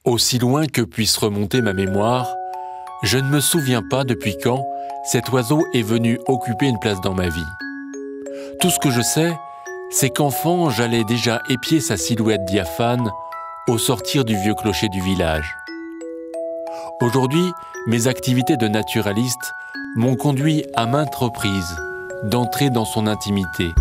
Aussi loin que puisse remonter ma mémoire, je ne me souviens pas depuis quand cet oiseau est venu occuper une place dans ma vie. Tout ce que je sais, c'est qu'enfant, j'allais déjà épier sa silhouette diaphane au sortir du vieux clocher du village. Aujourd'hui, mes activités de naturaliste m'ont conduit à maintes reprises d'entrer dans son intimité.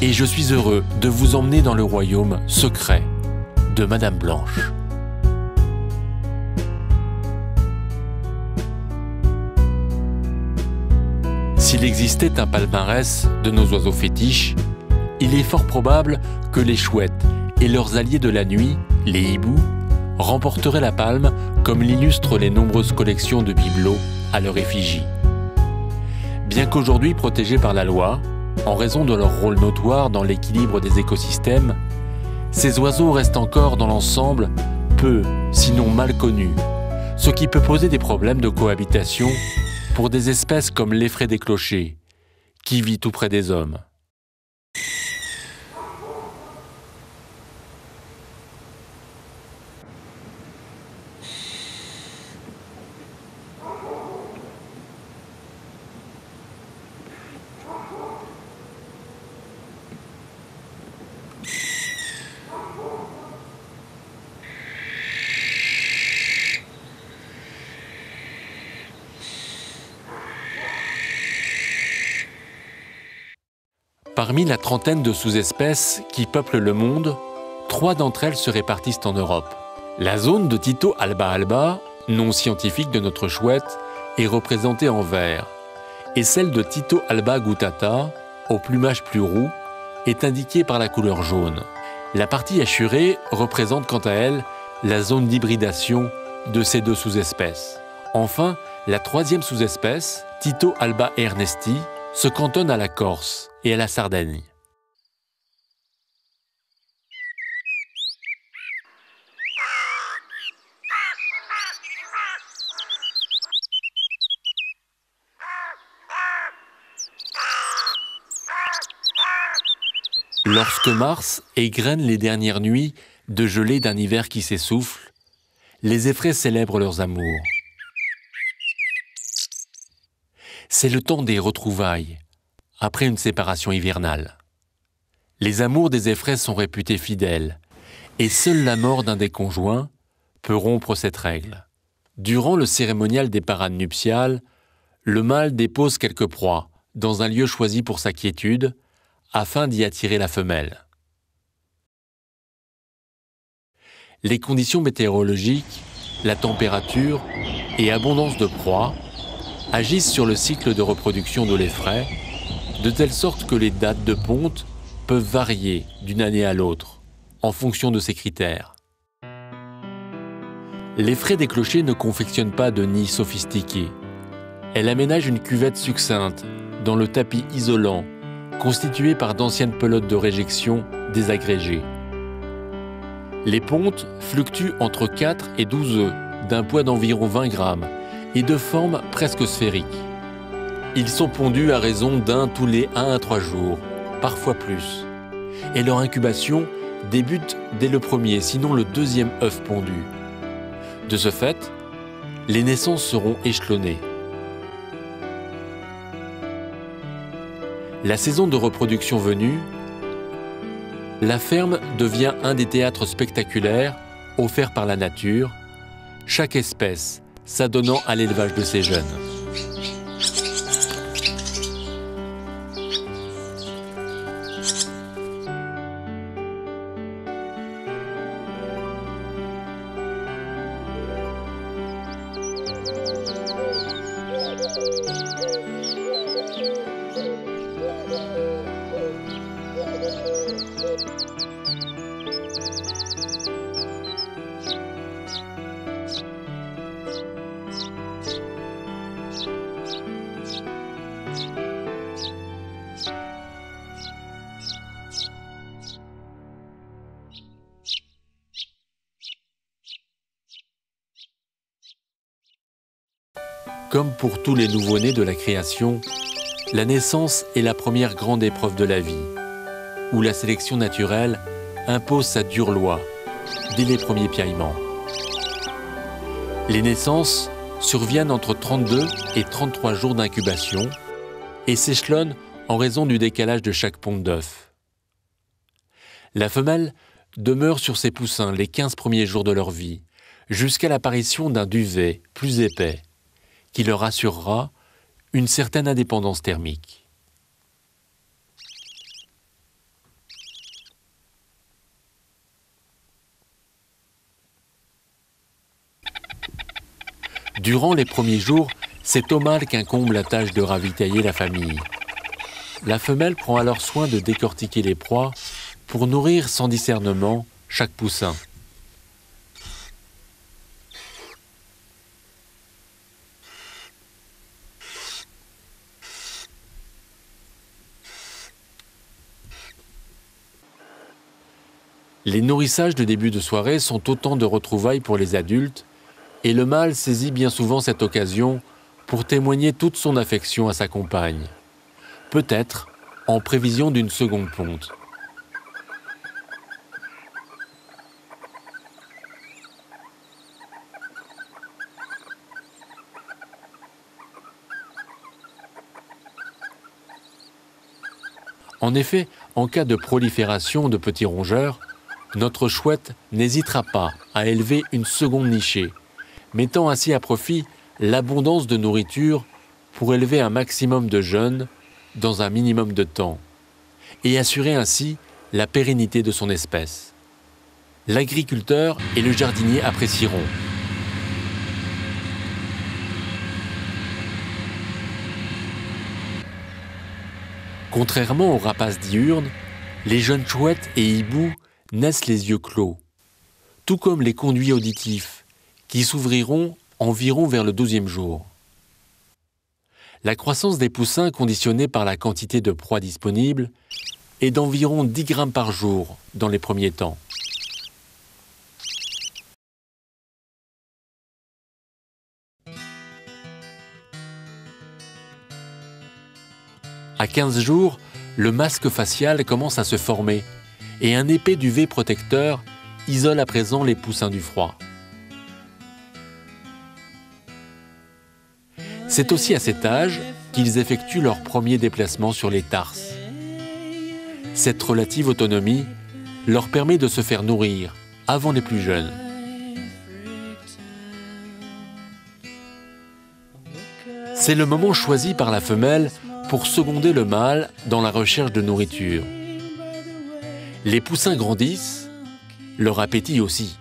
Et je suis heureux de vous emmener dans le royaume secret de Madame Blanche. S'il existait un palmarès de nos oiseaux fétiches, il est fort probable que les chouettes et leurs alliés de la nuit, les hiboux, remporteraient la palme comme l'illustrent les nombreuses collections de bibelots à leur effigie. Bien qu'aujourd'hui protégés par la loi, en raison de leur rôle notoire dans l'équilibre des écosystèmes, ces oiseaux restent encore dans l'ensemble peu, sinon mal connus, ce qui peut poser des problèmes de cohabitation pour des espèces comme l'effraie des clochers, qui vit tout près des hommes. Parmi la trentaine de sous-espèces qui peuplent le monde, 3 d'entre elles se répartissent en Europe. La zone de Tyto alba alba, nom scientifique de notre chouette, est représentée en vert, et celle de Tyto alba guttata, au plumage plus roux, est indiquée par la couleur jaune. La partie hachurée représente quant à elle la zone d'hybridation de ces 2 sous-espèces. Enfin, la 3e sous-espèce, Tyto alba ernesti, se cantonne à la Corse et à la Sardaigne. Lorsque Mars égrène les dernières nuits de gelée d'un hiver qui s'essouffle, les effraies célèbrent leurs amours. C'est le temps des retrouvailles, après une séparation hivernale. Les amours des effraies sont réputés fidèles, et seule la mort d'un des conjoints peut rompre cette règle. Durant le cérémonial des parades nuptiales, le mâle dépose quelques proies dans un lieu choisi pour sa quiétude, afin d'y attirer la femelle. Les conditions météorologiques, la température et abondance de proies agissent sur le cycle de reproduction de l'effraie, de telle sorte que les dates de ponte peuvent varier d'une année à l'autre, en fonction de ces critères. L'effraie des clochers ne confectionne pas de nid sophistiqué. Elle aménage une cuvette succincte dans le tapis isolant, constitué par d'anciennes pelotes de réjection désagrégées. Les pontes fluctuent entre 4 et 12 œufs, d'un poids d'environ 20 grammes, et de forme presque sphérique. Ils sont pondus à raison d'un tous les 1 à 3 jours, parfois plus. Et leur incubation débute dès le premier, sinon le 2e œuf pondu. De ce fait, les naissances seront échelonnées. La saison de reproduction venue, la ferme devient un des théâtres spectaculaires offerts par la nature, chaque espèce s'adonnant à l'élevage de ses jeunes. Comme pour tous les nouveau-nés de la création, la naissance est la première grande épreuve de la vie, où la sélection naturelle impose sa dure loi dès les premiers piaillements. Les naissances surviennent entre 32 et 33 jours d'incubation et s'échelonnent en raison du décalage de chaque ponte d'œuf. La femelle demeure sur ses poussins les 15 premiers jours de leur vie, jusqu'à l'apparition d'un duvet plus épais, qui leur assurera une certaine indépendance thermique. Durant les premiers jours, c'est au mâle qu'incombe la tâche de ravitailler la famille. La femelle prend alors soin de décortiquer les proies pour nourrir sans discernement chaque poussin. Les nourrissages de début de soirée sont autant de retrouvailles pour les adultes, et le mâle saisit bien souvent cette occasion pour témoigner toute son affection à sa compagne, peut-être en prévision d'une seconde ponte. En effet, en cas de prolifération de petits rongeurs, notre chouette n'hésitera pas à élever une seconde nichée, mettant ainsi à profit l'abondance de nourriture pour élever un maximum de jeunes dans un minimum de temps, et assurer ainsi la pérennité de son espèce. L'agriculteur et le jardinier apprécieront. Contrairement aux rapaces diurnes, les jeunes chouettes et hiboux naissent les yeux clos, tout comme les conduits auditifs, qui s'ouvriront environ vers le 12e jour. La croissance des poussins, conditionnée par la quantité de proie disponible, est d'environ 10 grammes par jour dans les premiers temps. À 15 jours, le masque facial commence à se former et un épais duvet protecteur isole à présent les poussins du froid. C'est aussi à cet âge qu'ils effectuent leur premier déplacement sur les tarses. Cette relative autonomie leur permet de se faire nourrir avant les plus jeunes. C'est le moment choisi par la femelle pour seconder le mâle dans la recherche de nourriture. Les poussins grandissent, leur appétit aussi.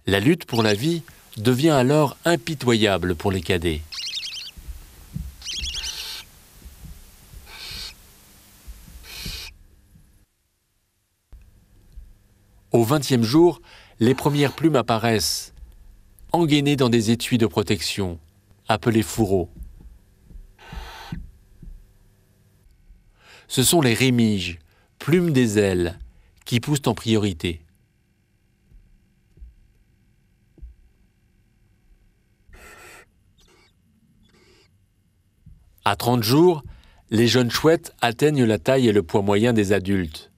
La lutte pour la vie devient alors impitoyable pour les cadets. Au 20e jour, les premières plumes apparaissent, engainées dans des étuis de protection, appelés fourreaux. Ce sont les rémiges, plumes des ailes, qui poussent en priorité. À 30 jours, les jeunes chouettes atteignent la taille et le poids moyen des adultes.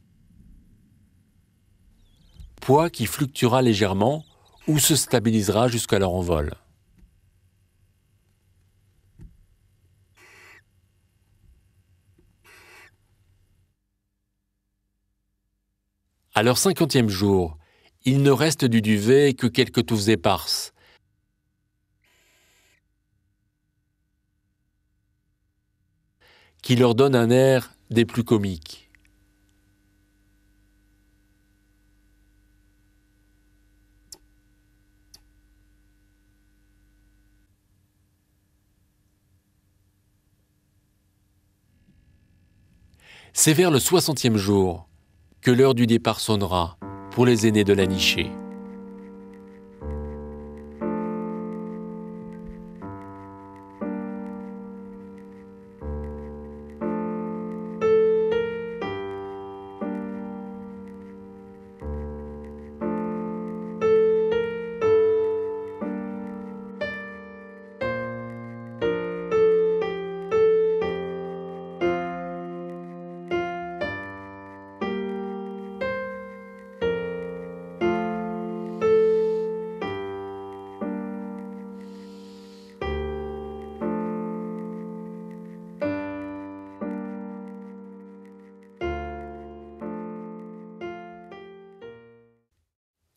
Poids qui fluctuera légèrement ou se stabilisera jusqu'à leur envol. À leur 50e jour, il ne reste du duvet que quelques touffes éparses, qui leur donnent un air des plus comiques. C'est vers le 60e jour que l'heure du départ sonnera pour les aînés de la nichée.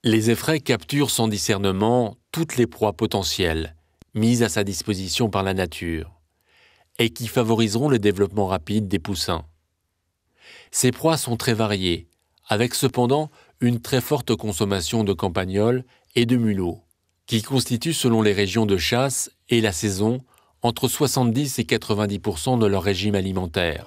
Les effraies capturent sans discernement toutes les proies potentielles mises à sa disposition par la nature et qui favoriseront le développement rapide des poussins. Ces proies sont très variées, avec cependant une très forte consommation de campagnols et de mulots, qui constituent selon les régions de chasse et la saison entre 70 et 90% de leur régime alimentaire.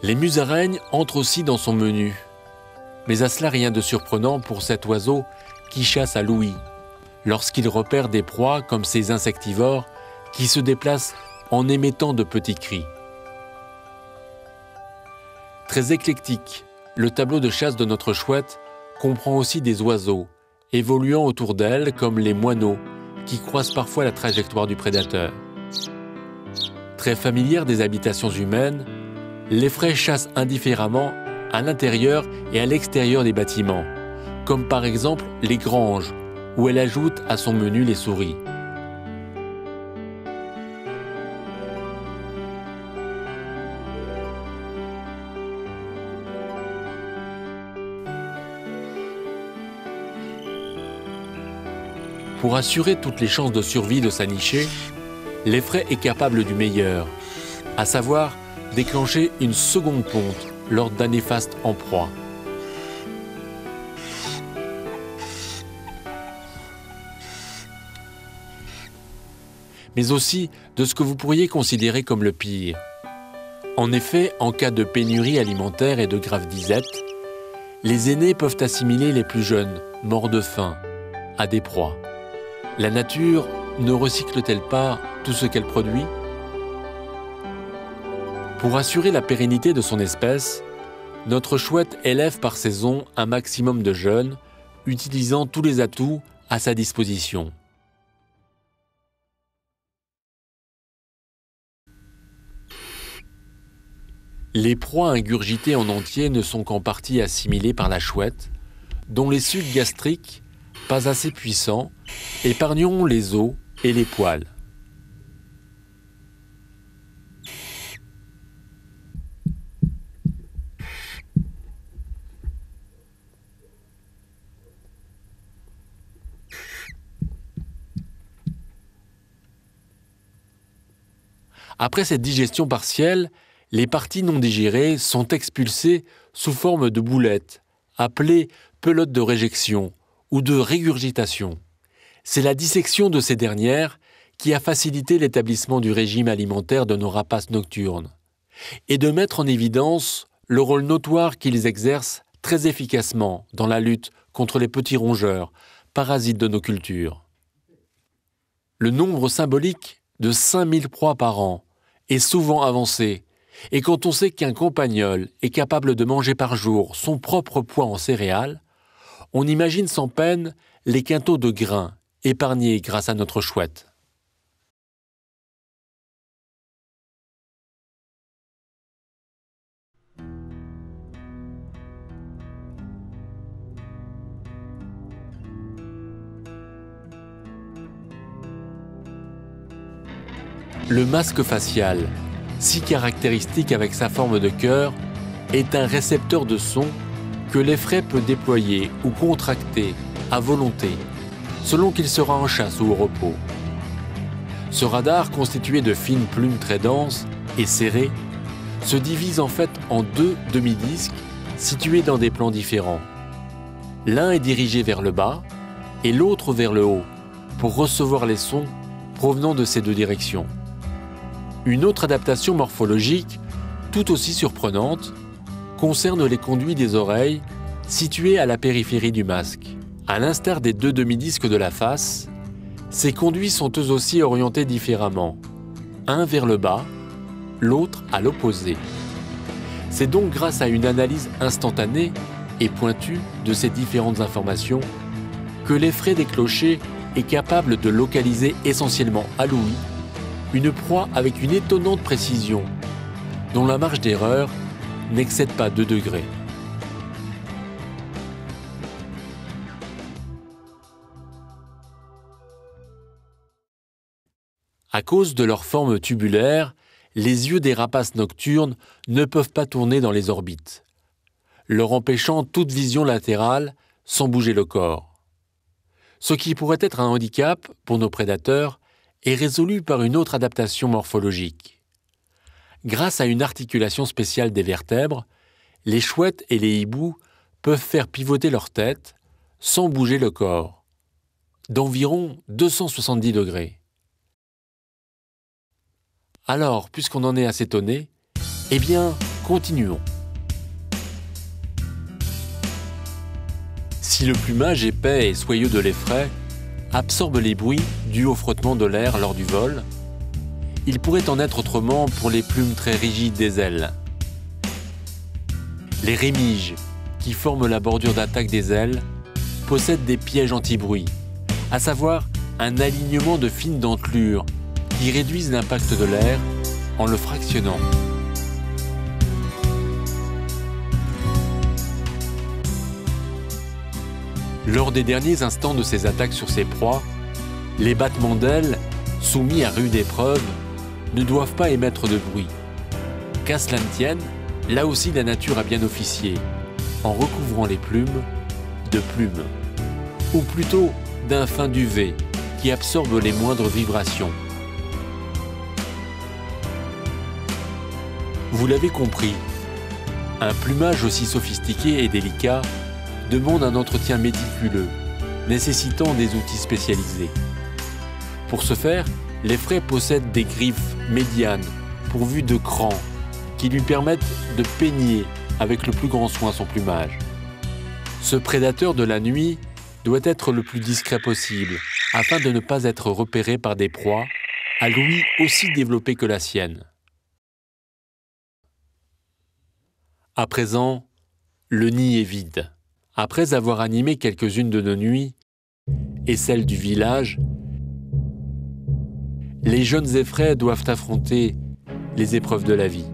Les musaraignes entrent aussi dans son menu, mais à cela rien de surprenant pour cet oiseau qui chasse à l'ouïe, lorsqu'il repère des proies comme ces insectivores qui se déplacent en émettant de petits cris. Très éclectique, le tableau de chasse de notre chouette comprend aussi des oiseaux, évoluant autour d'elle comme les moineaux, qui croisent parfois la trajectoire du prédateur. Très familière des habitations humaines, l'effraie chasse indifféremment à l'intérieur et à l'extérieur des bâtiments, comme par exemple les granges, où elle ajoute à son menu les souris. Pour assurer toutes les chances de survie de sa nichée, l'effraie est capable du meilleur, à savoir déclencher une seconde ponte lors d'un néfaste en proie. Mais aussi de ce que vous pourriez considérer comme le pire. En effet, en cas de pénurie alimentaire et de grave disette, les aînés peuvent assimiler les plus jeunes, morts de faim, à des proies. La nature ne recycle-t-elle pas tout ce qu'elle produit ? Pour assurer la pérennité de son espèce, notre chouette élève par saison un maximum de jeunes, utilisant tous les atouts à sa disposition. Les proies ingurgitées en entier ne sont qu'en partie assimilées par la chouette, dont les sucs gastriques, pas assez puissants, épargneront les os et les poils. Après cette digestion partielle, les parties non digérées sont expulsées sous forme de boulettes, appelées pelotes de réjection ou de régurgitation. C'est la dissection de ces dernières qui a facilité l'établissement du régime alimentaire de nos rapaces nocturnes, et de mettre en évidence le rôle notoire qu'ils exercent très efficacement dans la lutte contre les petits rongeurs, parasites de nos cultures. Le nombre symbolique de 5000 proies par an est souvent avancé, et quand on sait qu'un campagnol est capable de manger par jour son propre poids en céréales, on imagine sans peine les quintaux de grains épargnés grâce à notre chouette. Le masque facial, si caractéristique avec sa forme de cœur, est un récepteur de son que l'effraie peut déployer ou contracter à volonté, selon qu'il sera en chasse ou au repos. Ce radar, constitué de fines plumes très denses et serrées, se divise en fait en deux demi-disques situés dans des plans différents. L'un est dirigé vers le bas et l'autre vers le haut, pour recevoir les sons provenant de ces deux directions. Une autre adaptation morphologique, tout aussi surprenante, concerne les conduits des oreilles situés à la périphérie du masque. À l'instar des deux demi-disques de la face, ces conduits sont eux aussi orientés différemment, un vers le bas, l'autre à l'opposé. C'est donc grâce à une analyse instantanée et pointue de ces différentes informations que l'effraie des clochers est capable de localiser essentiellement à l'ouïe une proie avec une étonnante précision, dont la marge d'erreur n'excède pas 2 degrés. À cause de leur forme tubulaire, les yeux des rapaces nocturnes ne peuvent pas tourner dans les orbites, leur empêchant toute vision latérale sans bouger le corps. Ce qui pourrait être un handicap pour nos prédateurs est résolu par une autre adaptation morphologique. Grâce à une articulation spéciale des vertèbres, les chouettes et les hiboux peuvent faire pivoter leur tête sans bouger le corps, d'environ 270 degrés. Alors, puisqu'on en est à s'étonner, eh bien, continuons. Si le plumage épais et soyeux de l'effraie absorbe les bruits dus au frottement de l'air lors du vol, il pourrait en être autrement pour les plumes très rigides des ailes. Les rémiges, qui forment la bordure d'attaque des ailes, possèdent des pièges anti-bruit, à savoir un alignement de fines dentelures qui réduisent l'impact de l'air en le fractionnant. Lors des derniers instants de ces attaques sur ses proies, les battements d'ailes, soumis à rude épreuve, ne doivent pas émettre de bruit. Qu'à cela ne tienne, là aussi la nature a bien officié, en recouvrant les plumes de plumes, ou plutôt d'un fin duvet qui absorbe les moindres vibrations. Vous l'avez compris, un plumage aussi sophistiqué et délicat demande un entretien méticuleux, nécessitant des outils spécialisés. Pour ce faire, l'effraie possède des griffes médianes pourvues de crans qui lui permettent de peigner avec le plus grand soin son plumage. Ce prédateur de la nuit doit être le plus discret possible afin de ne pas être repéré par des proies à l'ouïe aussi développée que la sienne. À présent, le nid est vide. Après avoir animé quelques-unes de nos nuits, et celles du village, les jeunes effraies doivent affronter les épreuves de la vie.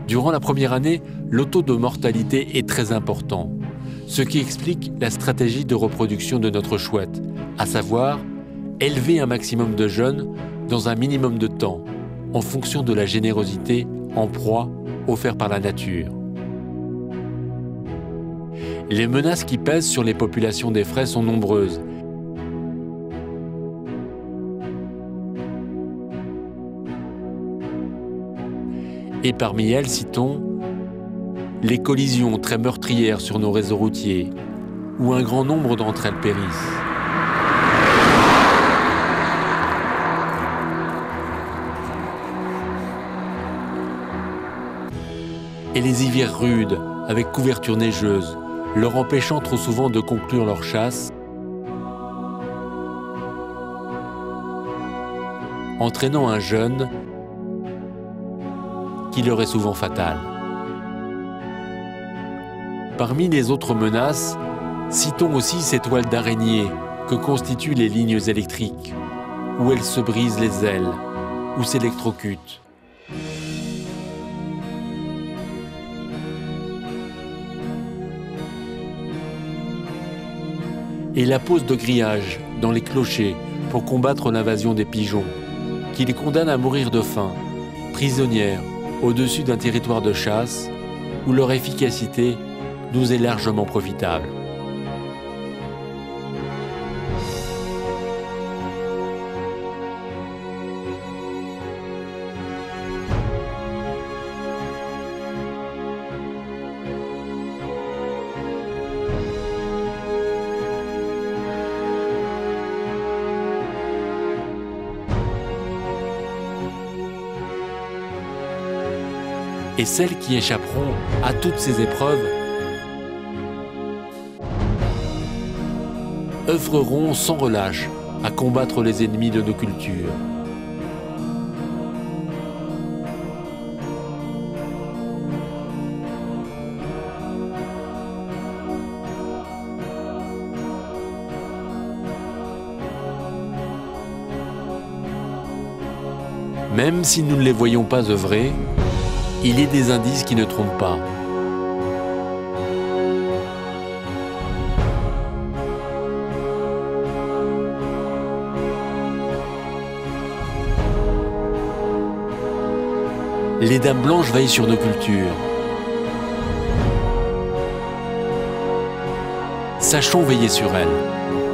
Durant la première année, le taux de mortalité est très important, ce qui explique la stratégie de reproduction de notre chouette, à savoir élever un maximum de jeunes dans un minimum de temps, en fonction de la générosité en proie offerte par la nature. Les menaces qui pèsent sur les populations d'effraie sont nombreuses. Et parmi elles, citons les collisions très meurtrières sur nos réseaux routiers, où un grand nombre d'entre elles périssent. Et les hivers rudes, avec couverture neigeuse, leur empêchant trop souvent de conclure leur chasse, entraînant un jeûne qui leur est souvent fatal. Parmi les autres menaces, citons aussi ces toiles d'araignée que constituent les lignes électriques, où elles se brisent les ailes ou s'électrocutent. Et la pose de grillage dans les clochers pour combattre l'invasion des pigeons, qui les condamnent à mourir de faim, prisonnières au-dessus d'un territoire de chasse où leur efficacité nous est largement profitable. Et celles qui échapperont à toutes ces épreuves œuvreront sans relâche à combattre les ennemis de nos cultures. Même si nous ne les voyons pas œuvrer, il est des indices qui ne trompent pas. Les dames blanches veillent sur nos cultures. Sachons veiller sur elles.